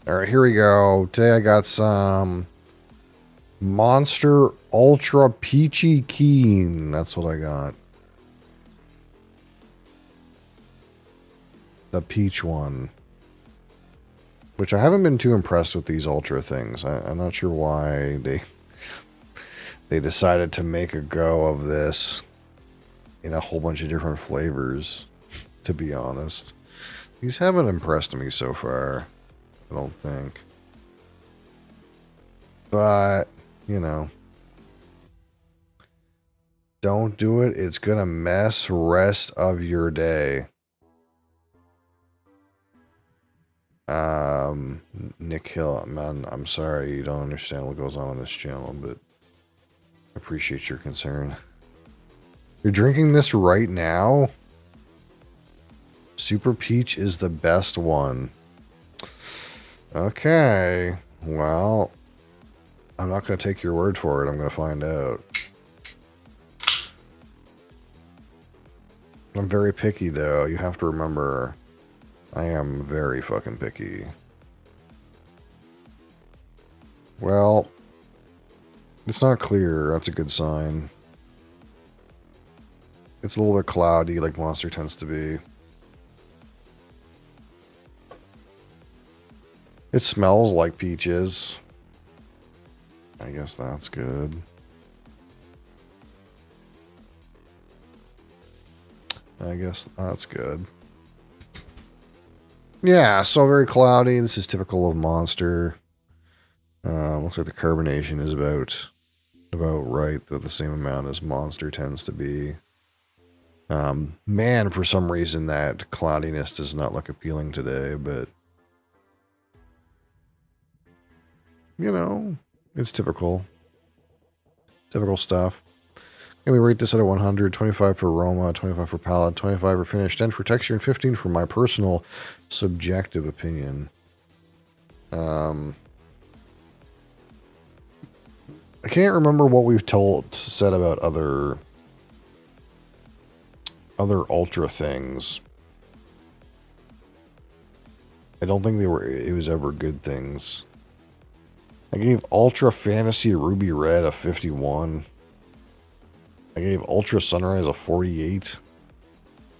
Alright, here we go. Today I got some Monster Ultra Peachy Keen. That's what I got. The peach one. Which I haven't been too impressed with these Ultra things. I'm not sure why they decided to make a go of this in a whole bunch of different flavors, to be honest. These haven't impressed me so far, I don't think. But, you know, don't do it. It's gonna mess rest of your day. Nick Hill, man, I'm sorry you don't understand what goes on this channel, but I appreciate your concern. You're drinking this right now? Super Peach is the best one. Okay, well, I'm not going to take your word for it. I'm going to find out. I'm very picky, though. You have to remember, I am very fucking picky. Well, it's not clear. That's a good sign. It's a little bit cloudy, like Monster tends to be. It smells like peaches. I guess that's good. I guess that's good. Yeah, so very cloudy. This is typical of Monster. Looks like the carbonation is about right, but the same amount as Monster tends to be. Man, for some reason that cloudiness does not look appealing today, but you know, it's typical. Typical stuff. Can we rate this out of 100? 25 for aroma, 25 for palate, 25 for finish, 10 for texture, and 15 for my personal subjective opinion. I can't remember what we've said about other Ultra things. I don't think it was ever good things. I gave Ultra Fantasy Ruby Red a 51. I gave Ultra Sunrise a 48.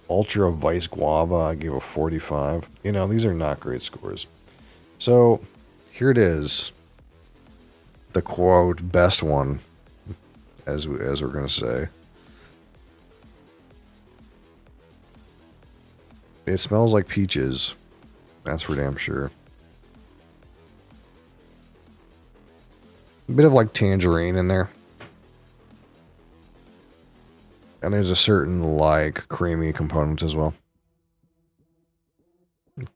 Ultra Vice Guava I gave a 45. You know, these are not great scores. So, here it is. The quote, best one, as we're going to say. It smells like peaches. That's for damn sure. A bit of like tangerine in there. And there's a certain like creamy component as well.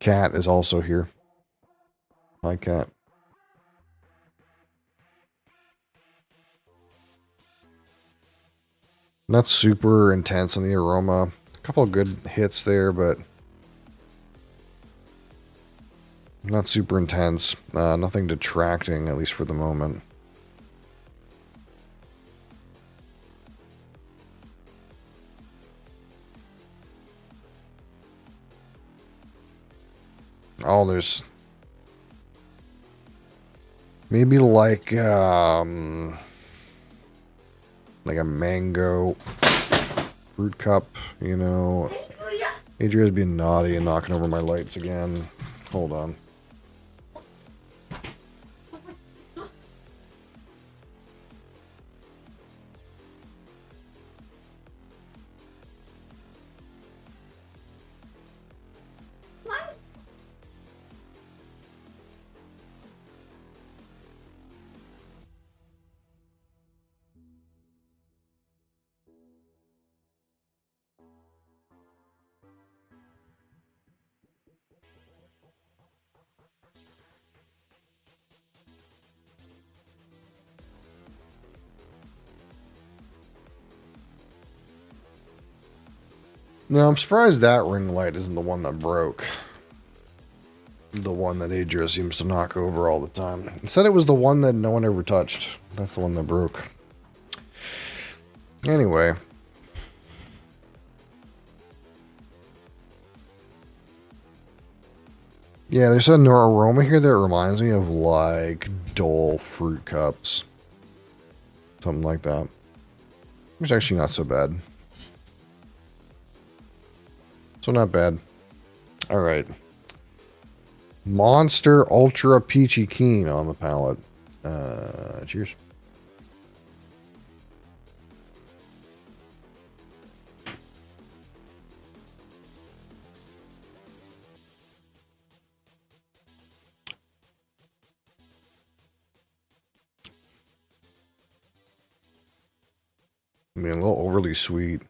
Cat is also here. Hi, Cat. Not super intense on the aroma. A couple of good hits there, but not super intense. Nothing detracting, at least for the moment. Oh, there's maybe like a mango fruit cup, you know. Adria's being naughty and knocking over my lights again. Hold on. No, I'm surprised that ring light isn't the one that broke. The one that Adria seems to knock over all the time. Instead, it was the one that no one ever touched. That's the one that broke. Anyway. Yeah, there's an aroma here that reminds me of like Dole fruit cups. Something like that. It's actually not so bad. So not bad. All right. Monster Ultra Peachy Keen on the palate. Cheers. I mean, a little overly sweet.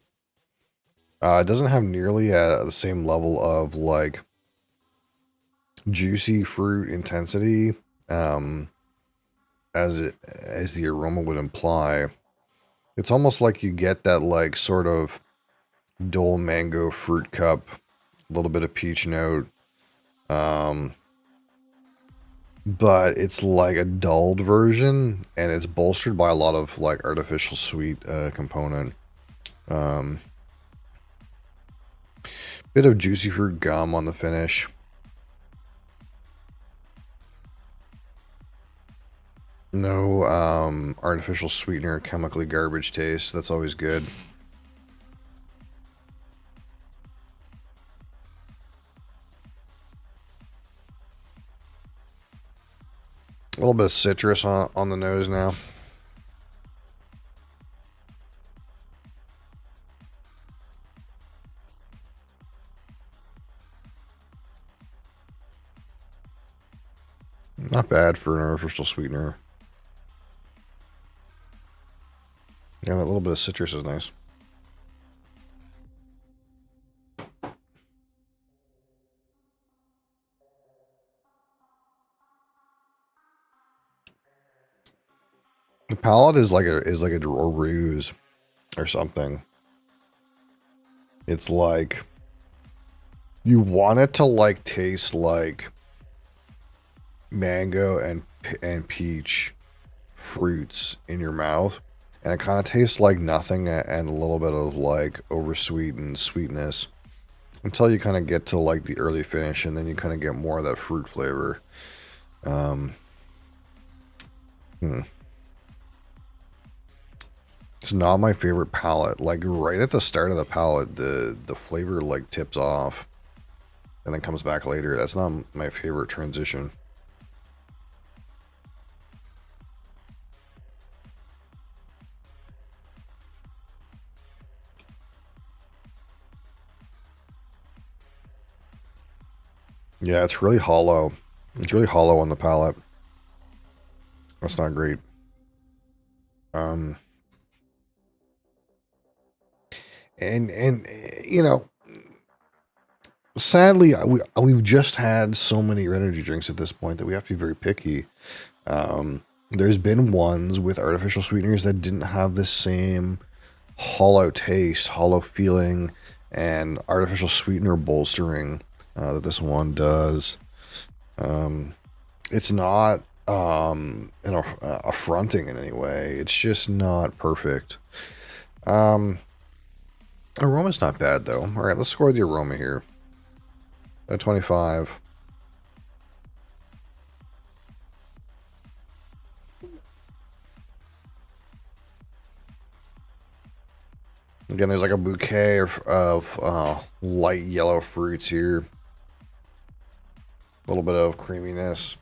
It doesn't have nearly the same level of like juicy fruit intensity as the aroma would imply. It's almost like you get that like sort of Dole mango fruit cup, a little bit of peach note, but it's like a dulled version, and it's bolstered by a lot of like artificial sweet component. Bit of juicy fruit gum on the finish. No artificial sweetener, chemically garbage taste. That's always good. A little bit of citrus on the nose now. Not bad for an artificial sweetener. Yeah, that little bit of citrus is nice. The palate is like a ruse or something. It's like you want it to like taste like mango and peach fruits in your mouth, and it kind of tastes like nothing and a little bit of like oversweetened sweetness until you kind of get to like the early finish, and then you kind of get more of that fruit flavor. It's not my favorite palate. Like right at the start of the palate, the flavor like tips off and then comes back later. That's not my favorite transition. Yeah, it's really hollow. It's really hollow on the palate. That's not great. And you know, sadly, we've just had so many energy drinks at this point that we have to be very picky. There's been ones with artificial sweeteners that didn't have the same hollow taste, hollow feeling, and artificial sweetener bolstering that this one does. It's not affronting in any way. It's just not perfect. Aroma's not bad though. All right, let's score the aroma here. At 25. Again, there's like a bouquet of light yellow fruits here. A little bit of creaminess.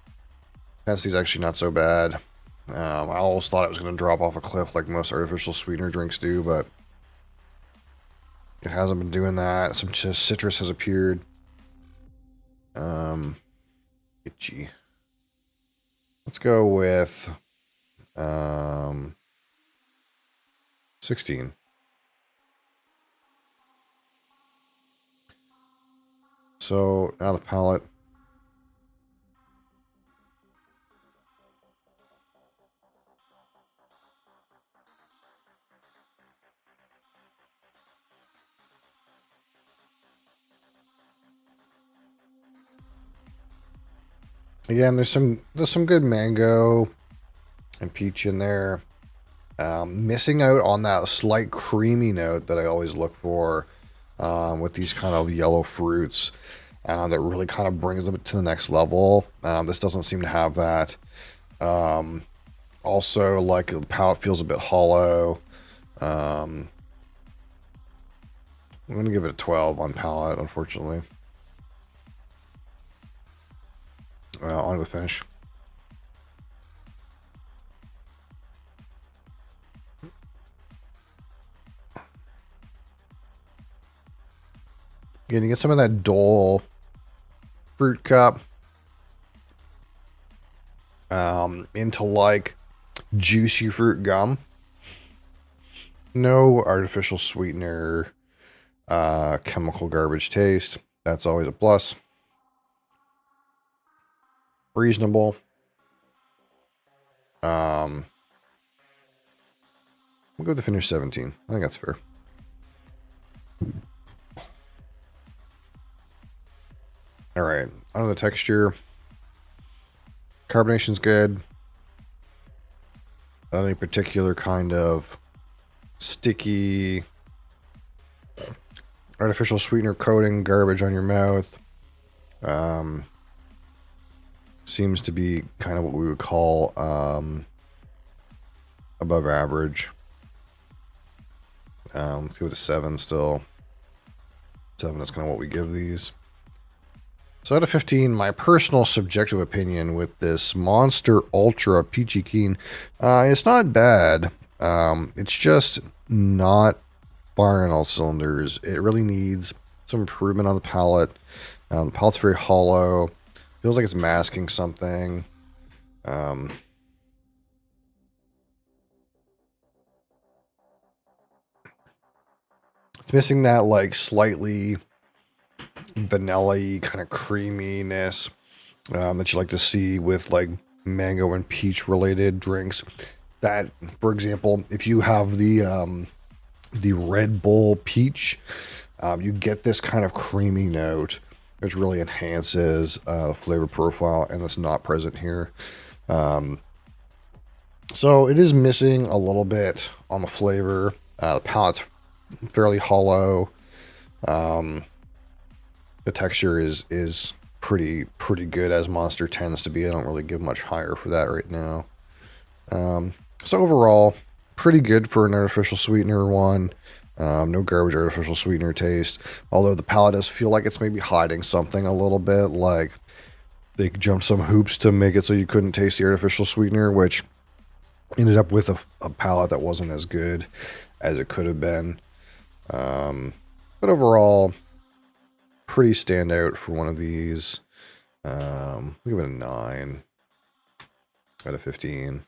Density's actually not so bad. I almost thought it was going to drop off a cliff like most artificial sweetener drinks do, but it hasn't been doing that. Some citrus has appeared. Itchy. Let's go with 16. So now the palette. Again, there's some good mango and peach in there. Missing out on that slight creamy note that I always look for with these kind of yellow fruits. that really kind of brings it to the next level. This doesn't seem to have that. Also, like, the palate feels a bit hollow. I'm going to give it a 12 on palate, unfortunately. On to the finish. Again, you get some of that dull fruit cup into like juicy fruit gum. No artificial sweetener, chemical garbage taste. That's always a plus. Reasonable. We'll go with the finish 17. I think that's fair. All right, on to the texture. Carbonation's good. Not any particular kind of sticky artificial sweetener coating garbage on your mouth. Seems to be kind of what we would call above average. Let's give it a 7 still. 7 is kind of what we give these. So out of 15, my personal subjective opinion with this Monster Ultra Peachy Keen, it's not bad. It's just not firing all cylinders. It really needs some improvement on the palate. The palate's very hollow. Feels like it's masking something. It's missing that like slightly vanilla-y kind of creaminess that you like to see with like mango and peach related drinks. That, for example, if you have the Red Bull peach, you get this kind of creamy note, which really enhances flavor profile, and that's not present here. So it is missing a little bit on the flavor. The palate's fairly hollow. The texture is pretty good, as Monster tends to be. I don't really give much higher for that right now. So overall, pretty good for an artificial sweetener one. No garbage artificial sweetener taste. Although the palate does feel like it's maybe hiding something a little bit. Like they jumped some hoops to make it so you couldn't taste the artificial sweetener, which ended up with a palate that wasn't as good as it could have been. But overall, pretty standout for one of these. We'll give it a 9 out of 15.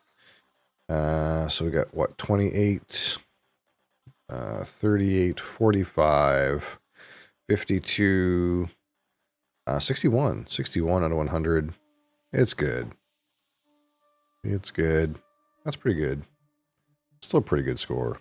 So we got what, 28, 38, 45, 52, 61 out of 100. It's good. It's good. That's pretty good. Still a pretty good score.